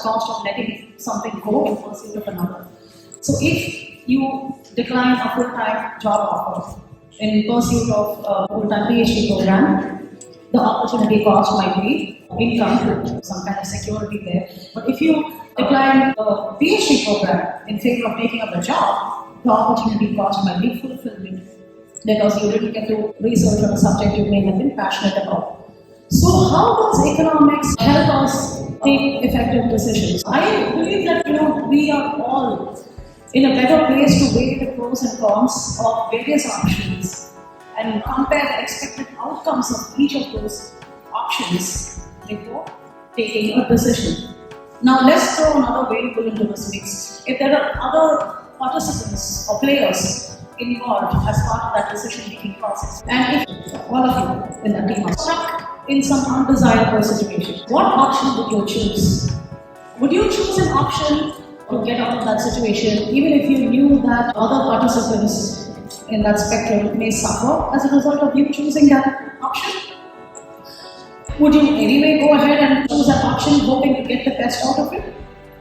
cost of letting something go in pursuit of another. So if you decline a full-time job offer in pursuit of a full-time PhD program, the opportunity cost might be income, some kind of security there. But if you decline a PhD program in favor of taking up a job, the opportunity cost might be fulfillment because you didn't get to research on a subject you may have been passionate about. So how does economics help us take effective decisions? I believe that we are all in a better place to weigh the pros and cons of various options and compare the expected outcomes of each of those options before taking a decision. Now let's throw another variable into this mix. If there are other participants or players involved as part of that decision-making process, and if all of you in that team are stuck in some undesirable situation, what option would you choose? Would you choose an option to get out of that situation, even if you knew that other participants in that spectrum may suffer as a result of you choosing that option? Would you anyway go ahead and choose that option hoping to get the best out of it?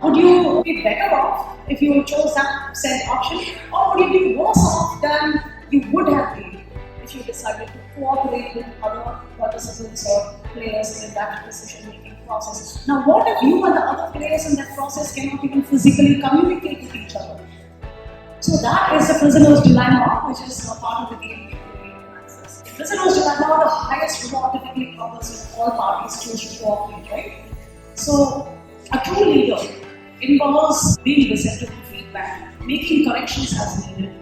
Would you be better off if you chose that said option? Or would you be worse off than you would have been if you decided to cooperate with other participants or players in that decision-making process? Now, what if you and the other players in that process cannot even physically communicate with each other? So that is the prisoner's dilemma, which is a part of the game. The prisoner's dilemma, the highest reward typically covers if all parties choose to cooperate, right? So a true leader involves being receptive to feedback, making corrections as needed,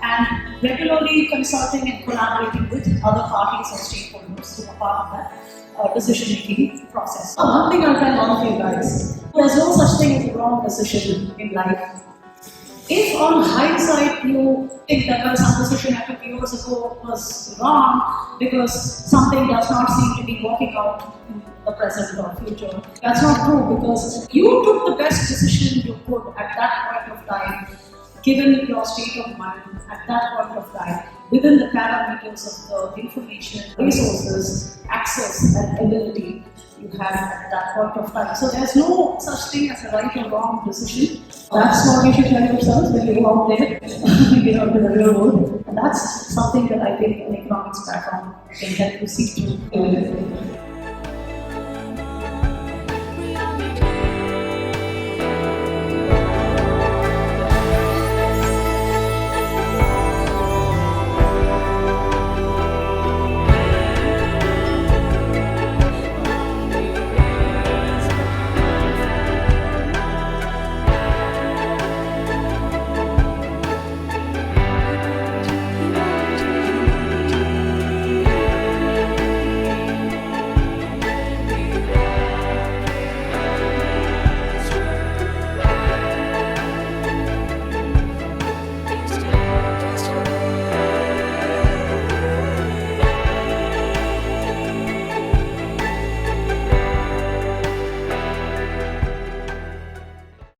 and regularly consulting and collaborating with other parties or stakeholders who are part of that decision-making process. One thing I'll tell all of you guys, there's no such thing as a wrong decision in life. If on hindsight you think that some decision I took years ago was wrong because something does not seem to be working out in the present or future, that's not true, because you took the best decision you could at that point of time, given your state of mind at that point of time, within the parameters of the information, resources, access and ability you had at that point of time. So there's no such thing as a right or wrong decision. That's what you should tell yourselves when you go out there, get out to the real world. And that's something that I think an economics background can help you see through.